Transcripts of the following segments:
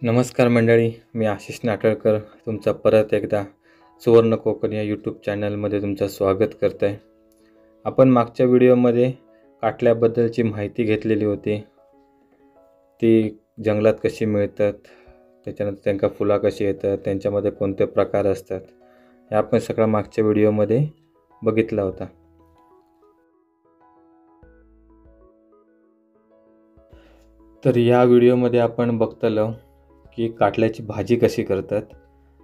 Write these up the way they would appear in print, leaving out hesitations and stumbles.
नमस्कार मंडळी, मी आशिष नाटळकर तुमचं परत एकदा सुवर्ण कोकण या यूट्यूब चॅनलमध्ये तुमचं स्वागत करत आहे. आपण मागच्या व्हिडिओमध्ये काटल्याबद्दलची माहिती घेतलेली होती. ती जंगलात कशी मिळतात, त्याच्यानंतर त्यांना फुलं कशी येतात, त्यांच्यामध्ये कोणते प्रकार असतात, हे आपण सगळं मागच्या व्हिडिओमध्ये बघितला होता. तर या व्हिडिओमध्ये आपण बघतलो की काटल्याची भाजी कशी करतात.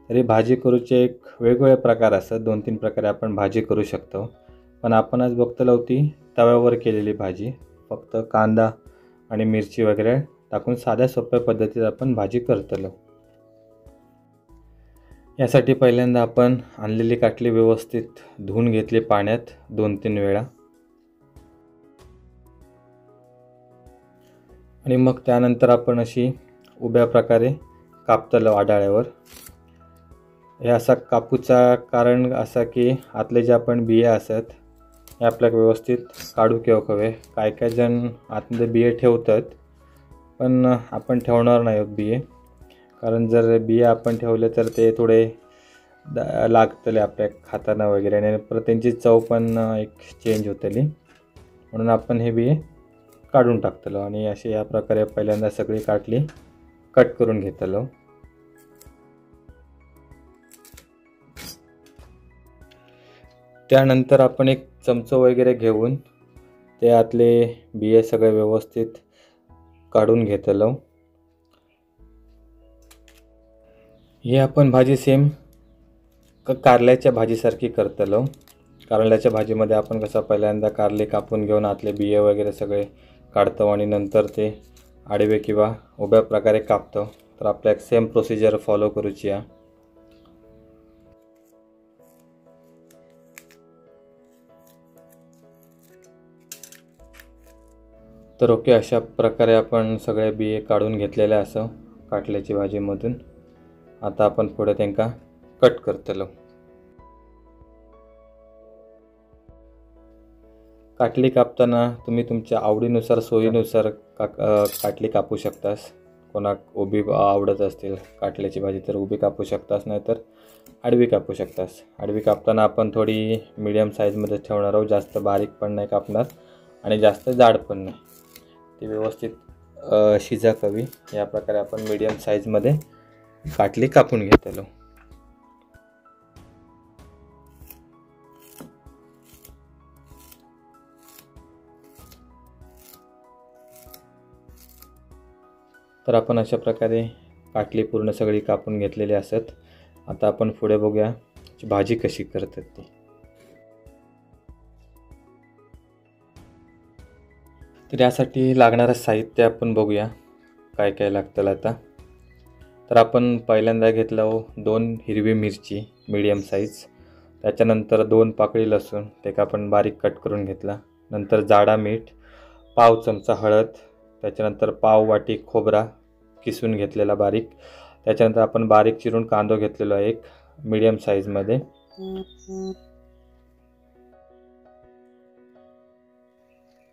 तरी भाजी करूचे एक वेगवेगळे प्रकार असतात, 2-3 प्रकारे आपण भाजी करू शकतो. पण आपण आज बघतलो होती तव्यावर केलेली भाजी, फक्त कांदा आणि मिरची वगैरे टाकून साध्या सोप्या पद्धतीत आपण भाजी करतलो. यासाठी पहिल्यांदा आपण आणलेली काटली व्यवस्थित धुवून घेतली पाण्यात 2-3 वेळा आणि मग त्यानंतर आपण अशी उभ्या प्रकारे कापतलो आडाळ्यावर. हे असा कापूचा कारण असा की आतले जे आपण बिया असतात हे आपल्याला व्यवस्थित काढू घेवक हवे. काय काय जण आतमध्ये बिये ठेवतात, पण आपण ठेवणार नाही आहोत बिये, कारण जर बिये आपण ठेवले तर ते थोडे लागतले आपल्या खाताना वगैरे आणि परत त्यांची चव पण एक चेंज होतली. म्हणून आपण हे बिये काढून टाकतलो आणि असे या प्रकारे पहिल्यांदा सगळी काटली कट करून घेतलो. त्यानंतर आपण एक चमचो वगैरे घेऊन ते आतले बिये सगळे व्यवस्थित काढून घेतलो. ही आपण भाजी सेम कारल्याच्या भाजीसारखी करतलो. कारल्याच्या भाजीमध्ये आपण कसं पहिल्यांदा कारले कापून घेऊन आतले बिये वगैरे सगळे काढतो आणि नंतर ते आडवे किंवा उभ्या प्रकारे कापतो. तर आपल्याला सेम प्रोसिजर फॉलो करूची आहे. तर ओके, अशा प्रकारे आपण सगळे बिये काढून घेतलेले असं काटल्याची भाजीमधून. आता आपण पुढे त्यांना कट करतलो. काटली कापताना तुम्ही तुमच्या आवडीनुसार सोयीनुसार काटली कापू शकतास. कोणाक उभी आवडत असतील काटल्याची भाजी तर उभी कापू शकतास, नाहीतर आडवी कापू शकतास. आडवी कापताना आपण थोडी मीडियम साईजमध्ये ठेवणार आहोत, जास्त बारीक पण नाही कापणार आणि जास्त जाड पण नाही. ती व्यवस्थित शिजाक हवी या प्रकारे आपण मीडियम साईजमध्ये काटली कापून घेतलो. तर आपण अशा प्रकारे काटली पूर्ण सगळी कापून घेतलेली असत. आता आपण पुढे बघूया भाजी कशी करतात ती. तर यासाठी लागणारं साहित्य आपण बघूया काय काय लागतं आता. तर आपण पहिल्यांदा घेतलं 2 हिरवी मिरची मीडियम साईज, त्याच्यानंतर 2 पाकळी लसूण ते आपण बारीक कट करून घेतला. नंतर जाडा मीठ, पाव चमचा हळद, त्याच्यानंतर पाव वाटी खोबरा किसून घेतलेला बारीक, त्याच्यानंतर आपण बारीक चिरून कांदा घेतलेला एक मीडियम साईजमध्ये.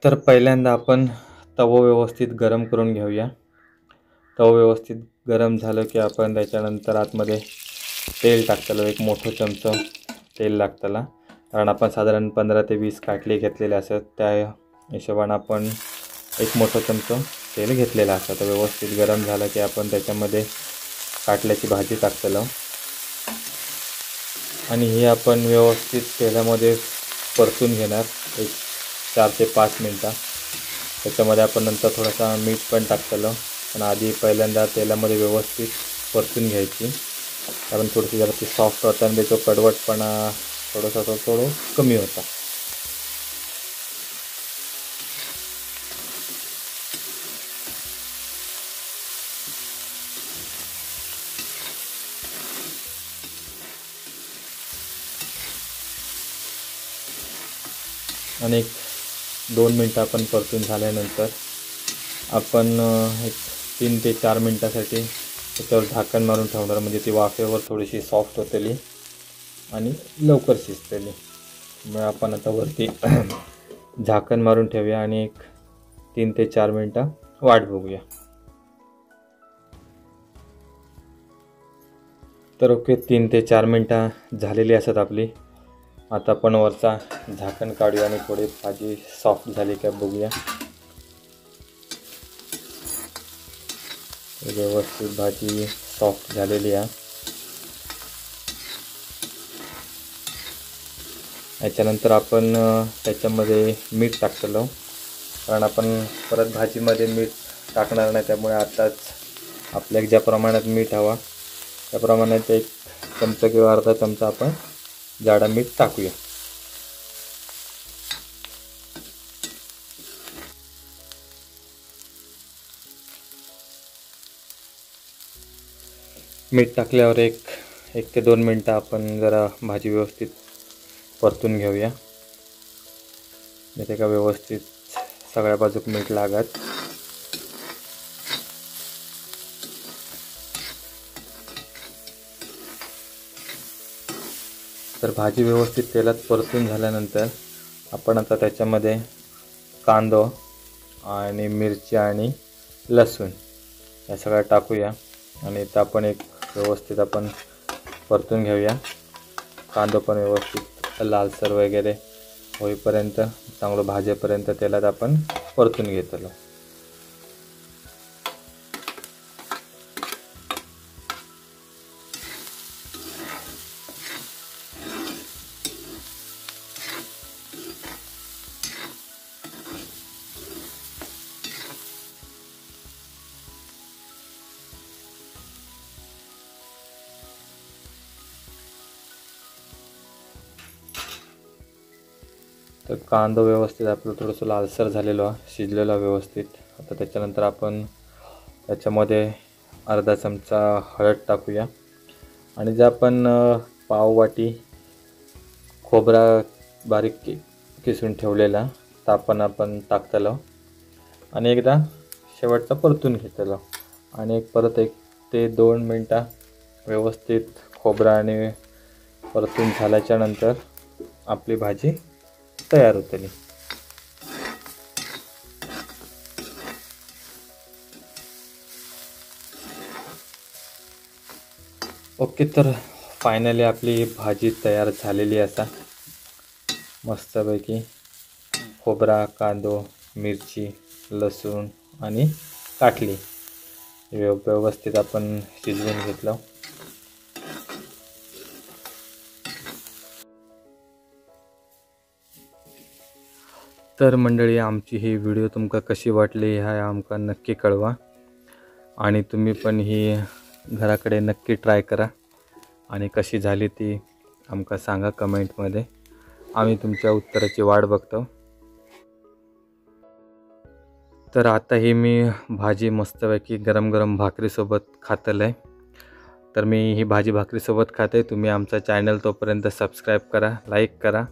तर पहिल्यांदा आपण तवा व्यवस्थित गरम करून घेऊया. तवा व्यवस्थित गरम झालं की आपण त्याच्यानंतर आतमध्ये तेल टाकतलो. एक मोठं चमचा तेल लागतला, कारण आपण साधारण 15 ते 20 काटली घेतलेले असतात. त्या हिशोबाने आपण एक मोठं चमचा तेल घेतलेलं असतं. तर व्यवस्थित गरम झालं की आपण त्याच्यामध्ये काटल्याची भाजी टाकतलो आणि ही आपण व्यवस्थित तेलामध्ये परतून घेणार एक 4 ते 5 मिनटं. त्याच्यामध्ये आपण नंतर थोडासा मीठ पण टाकतलो, पण आधी पहिल्यांदा तेलामध्ये व्यवस्थित परतून घ्यायची, कारण थोडीशी जरा ती सॉफ्ट होतं आणि त्याचा कडवटपणा थोडं कमी होता. आणि 2 मिनटं आपण परतून झाल्यानंतर आपण एक 3 ते 4 मिनटासाठी त्याच्यावर झाकण मारून ठेवणार, म्हणजे ती वाफेवर थोडीशी सॉफ्ट होतली आणि लवकर शिजतली. मग आपण आता वरती झाकण मारून ठेवूया आणि एक 3 ते 4 मिनटं वाट बघूया. तर ओके, 3 ते 4 मिनटं झालेली असतात आपली. आता आपण वरचा झाकण काढूया आणि थोडी भाजी सॉफ्ट झाली का बघूया. व्यवस्थित भाजी सॉफ्ट झालेली आहे. याच्यानंतर आपण त्याच्यामध्ये मीठ टाकतो, कारण आपण परत भाजीमध्ये मीठ टाकणार नाही. त्यामुळे आताच आपल्याला ज्या प्रमाणात मीठ हवा त्या प्रमाणात 1 चमचा किंवा अर्धा चमचा आपण जाडा मीठ टाकूया. मीठ टाकल्यावर 1 ते 2 मिनटं आपण जरा भाजी व्यवस्थित परतून घेऊया, म्हणजे का व्यवस्थित सगळ्या बाजूक मीठ लागत. तर भाजी व्यवस्थित तेलात परतून झाल्यानंतर आपण आता त्याच्यामध्ये कांदा आणि मिरची आणि लसूण या सगळ्या टाकूया आणि इथं आपण व्यवस्थित आपण परतून घेऊया. कांदा पण व्यवस्थित लालसर वगैरे होईपर्यंत, चांगलं भाजेपर्यंत तेलात आपण परतून घेतलो. तर कांदा व्यवस्थित आपलं थोडंसं लालसर झालेलं आहे, शिजलेलं व्यवस्थित. आता त्याच्यानंतर आपण त्याच्यामध्ये अर्धा चमचा हळद टाकूया आणि जे आपण पाववाटी खोबरा बारीक किसून ठेवलेला तर आपण टाकतलो आणि एकदा शेवटचा परतून घेतलो आणि परत 1 ते 2 मिनटं व्यवस्थित खोबरा आणि परतून झाल्याच्या नंतर आपली भाजी तयार होतली. ओके, तर फायनली आपली भाजी तयार झालेली असा. मस्तपैकी खोबरा, कांदा, मिरची, लसूण आणि काटली व्यवस्थित आपण शिजवून घेतलं. तर मंडळी, आमची ही व्हिडिओ तुमका कशी वाटली ह्या आमका नक्की कळवा आणि तुम्ही पण ही घराकडे नक्की ट्राय करा आणि कशी झाली ती आमका सांगा कमेंटमध्ये. आम्ही तुमच्या उत्तराची वाट बघतो. तर आता ही मी भाजी मस्तपैकी गरम गरम भाकरीसोबत खातलं. तर मी ही भाजी भाकरीसोबत खाते. तुम्ही आमचा चॅनल तोपर्यंत सबस्क्राईब करा, लाईक करा